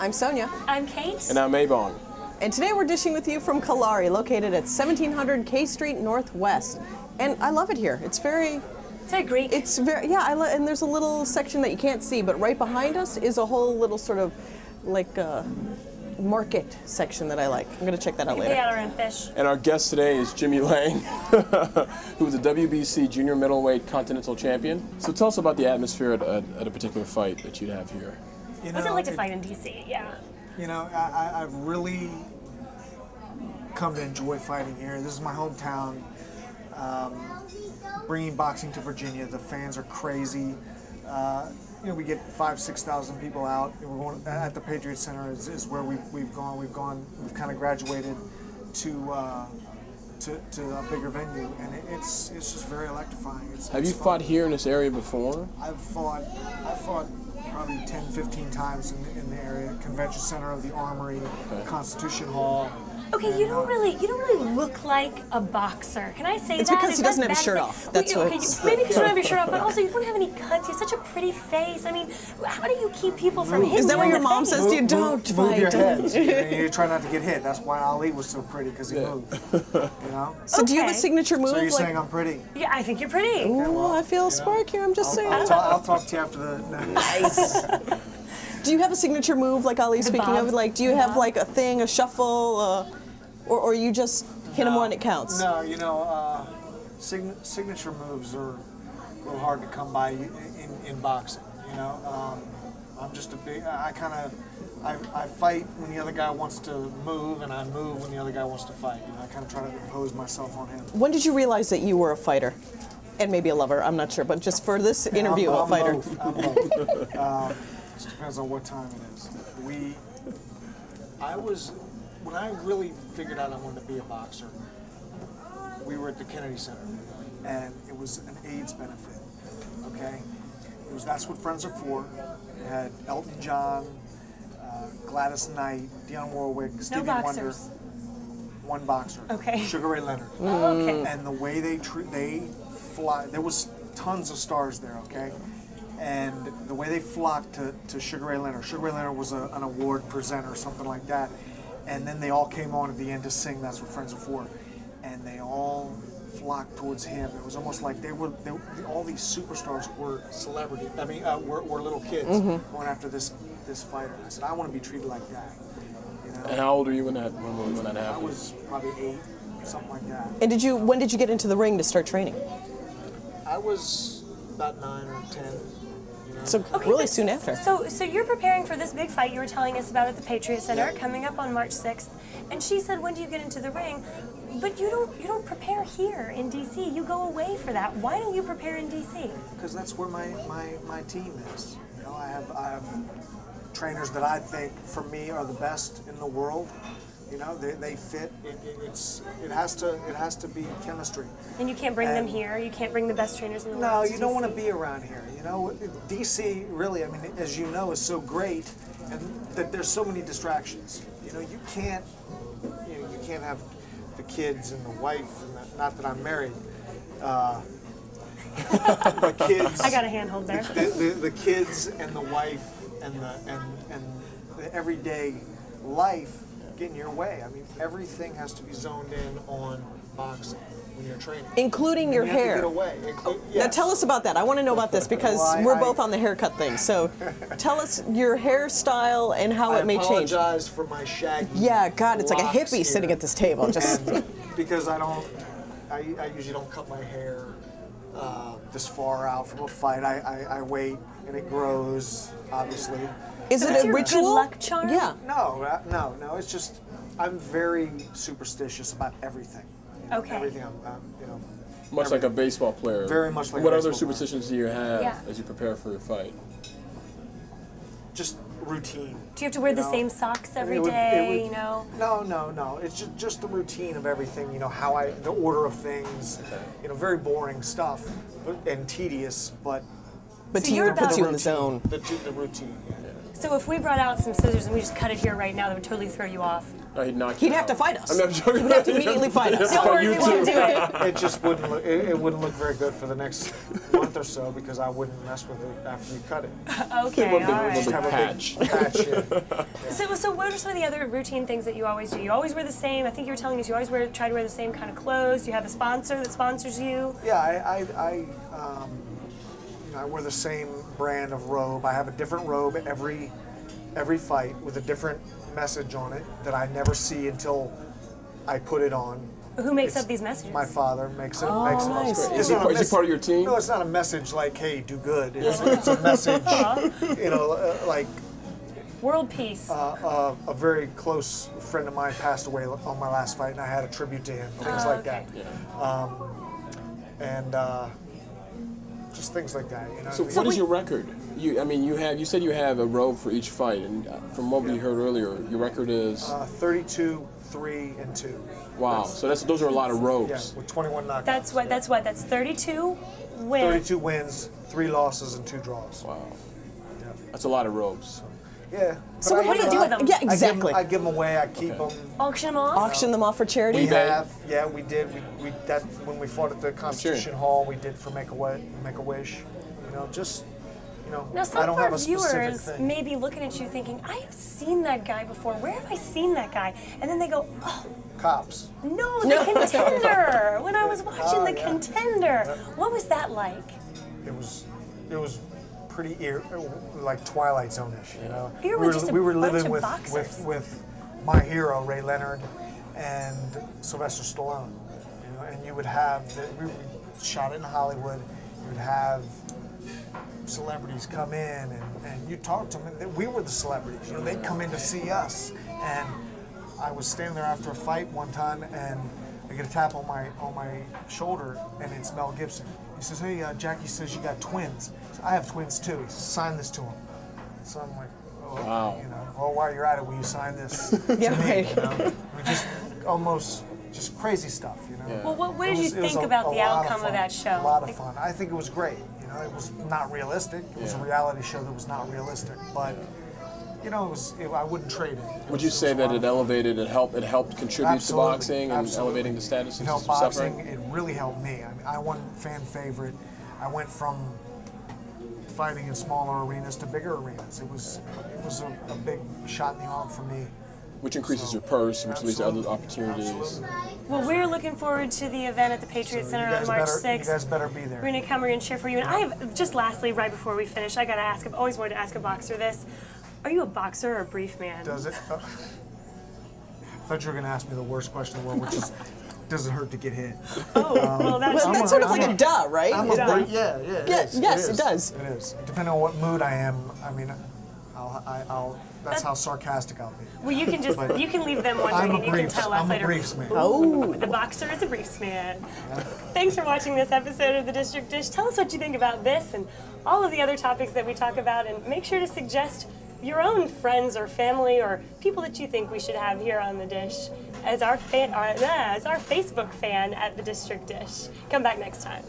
I'm Sonia. I'm Kate. And I'm Ebong. And today we're dishing with you from Kellari, located at 1700 K Street Northwest. And I love it here. It's very Greek. It's very, yeah, and there's a little section that you can't see, but right behind us is a whole little sort of like market section that I like. I'm going to check that out later. We got our own fish. And our guest today is Jimmy Lange, who is a WBC junior middleweight continental champion. So tell us about the atmosphere at a particular fight that you'd have here. You know, what's it like to fight in DC? Yeah. You know, I've really come to enjoy fighting here. This is my hometown. Bringing boxing to Virginia, the fans are crazy. You know, we get 5,000–6,000 people out. We're going at the Patriot Center is where we've gone. We've kind of graduated to a bigger venue, and it's just very electrifying. Have you fought here in this area before? I've fought probably 10–15 times in the area. Convention Center of the Armory, Constitution Hall. Okay, you don't really look like a boxer. Can I say it's that? It's because he doesn't have his shirt off. That's well, what. Okay, maybe because you don't have your shirt off, but also you don't have any cuts. You have such a pretty face. I mean, how do you keep people from hitting you? Is that what your mom face? says to you? Don't fight. Move your head. You try not to get hit. That's why Ali was so pretty, because he moved. You know. So do you have a signature move? So you're saying I'm pretty? Yeah, I think you're pretty. Ooh, well, I feel a spark here. I'm just saying. I'll talk to you after the. Nice. Do you have a signature move like Ali speaking of? Like, do you have like a thing, a shuffle, or you just hit him when it counts? No, you know, signature moves are a little hard to come by in boxing. You know, I'm just a big. I fight when the other guy wants to move, and I move when the other guy wants to fight. You know, I kind of try to impose myself on him. When did you realize that you were a fighter? And maybe a lover, I'm not sure, but just for this interview, a fighter. I'm both. It depends on what time it is. When I really figured out I wanted to be a boxer, we were at the Kennedy Center, and it was an AIDS benefit, okay? That's what friends are for. It had Elton John, Gladys Knight, Dionne Warwick, Stevie Wonder. One boxer. Okay. Sugar Ray Leonard. Oh, okay. And the way they fly, there was tons of stars there, okay? And the way they flocked to Sugar Ray Leonard. Sugar Ray Leonard was an award presenter or something like that. And then they all came on at the end to sing That's What Friends Are For. And they all flocked towards him. It was almost like all these superstars were celebrities. I mean, were little kids going after this fighter. I said, I want to be treated like that. You know? And how old were you when that happened? I was probably 8, something like that. And when did you get into the ring to start training? I was about 9 or 10. So really soon after. So you're preparing for this big fight you were telling us about at the Patriot Center coming up on March 6th, and she said, when do you get into the ring? But you don't prepare here in DC. You go away for that. Why don't you prepare in DC? Because that's where my team is. You know, I have trainers that I think for me are the best in the world. You know, they fit. It has to be chemistry. And you can't bring them here. You can't bring the best trainers in the world. No, you don't want to be around here. You know, DC really, I mean, as you know, is so great, and that there's so many distractions. You know, you can't have the kids and the wife, and not that I'm married. The kids. I got a handhold there. The kids and the wife and the everyday life get in your way. I mean, everything has to be zoned in on boxing when you're training, including your hair. Have to get away. Yes. Now tell us about that. I want to know about this because we're both on the haircut thing. So tell us your hairstyle and how it may change. I apologize for my shaggy. Yeah, God, it's like a hippie sitting at this table. Just because I usually don't cut my hair this far out from a fight. I wait and it grows, obviously. Is it a ritual? Good luck charm? Yeah. No. It's just I'm very superstitious about everything. You know, okay. Everything. You know. Much like a baseball player. Very much like. What other superstitions do you have Yeah. as you prepare for your fight? Just routine. Do you have to wear the same socks every day? You know. No. It's just the routine of everything. You know the order of things. Okay. You know, very boring stuff, and tedious, but. But so it puts you in the zone. The routine. Yeah. So if we brought out some scissors and we just cut it here right now, that would totally throw you off. Oh, he'd knock you He'd have to out. fight us. I'm joking. He would have to immediately fight us. Don't worry, you we won't too. do it. It just wouldn't look. It wouldn't look very good for the next month or so because I wouldn't mess with it after you cut it. Okay, all right. Little Have a patch. big patch. Yeah. So what are some of the other routine things that you always do? You always wear the same. I think you were telling us you always try to wear the same kind of clothes. You have a sponsor that sponsors you. Yeah, I wear the same brand of robe. I have a different robe every fight with a different message on it that I never see until I put it on. Who makes up these messages? My father makes it. nice. Is he part of your team? No, it's not a message like, "Hey, do good." It's a message, like World peace. a very close friend of mine passed away on my last fight, and I had a tribute to him. Things like okay. that. And just things like that. You know. So what is your record? You said you have a robe for each fight, and from what we heard earlier, your record is 32, 3, and 2. wow. So those are a lot of robes. Yeah, with 21 knockouts. That's 32 wins. 32 wins, 3 losses, and 2 draws. Wow. Yeah. That's a lot of robes. Yeah. So But what do you do with them? Yeah, exactly. I give them away. I keep them. Auction them off. Auction them off for charity. We eBay. have, yeah, we did. We that when we fought at the Constitution Hall, we did for Make a Wish. You know, just Now, I some don't of have our a specific viewers thing. may be looking at you thinking, I have seen that guy before. Where have I seen that guy? And then they go, oh, Cops. no, the Contender. When I was watching the yeah. Contender. What was that like? It was pretty like Twilight Zone-ish, you know. You were just a we were bunch living of with, boxers. with my hero Ray Leonard and Sylvester Stallone, you know, and you would have we shot it in Hollywood. You would have celebrities come in and you talk to them. We were the celebrities, you know. They'd come in to see us, and I was standing there after a fight one time, and I get a tap on my shoulder, and it's Mel Gibson. He says, "Hey, Jackie says you got twins." So I have twins too. He says, "Sign this to him." So I'm like, "Oh, okay, Wow. you know, well, while you're at it, will you sign this Yeah, to me?" right. You know? We just almost just crazy stuff, you know. Yeah. Well, what It did you was- it was think a about the lot outcome of fun. that show? A lot of fun. I think it was great. You know, it was not realistic. It was a reality show that was not realistic, but you know, I wouldn't trade it. Would you say that it elevated, it helped contribute Absolutely, to boxing and absolutely. elevating the status It of helped boxing. suffering? It really helped me. I mean, I won fan favorite. I went from fighting in smaller arenas to bigger arenas. It was a big shot in the arm for me. Which increases your purse, which leads to other opportunities. Absolutely. Well, we're looking forward to the event at the Patriot So Center you on guys March better, 6th. You guys better be there. We're going to come, we're going to cheer for you. And I have, just lastly, right before we finish, I got to ask, I've always wanted to ask a boxer this. Are you a boxer or a brief man? Does it? I thought you were going to ask me the worst question in the world, which is, does it hurt to get hit? Oh, well, that's, Well, that's sort of like a duh, right? I'm Is a that- yeah, Yes, it does. It is. Depending on what mood I am, I mean, I'll that's how sarcastic I'll be. well, you can just, you can leave them I'm wondering a and you can briefs. tell us I'm a later. briefs man. Oh. The boxer is a briefs man. Thanks for watching this episode of The District Dish. Tell us what you think about this and all of the other topics that we talk about, and make sure to suggest your own friends or family or people that you think we should have here on The Dish as our Facebook fan at The District Dish. Come back next time.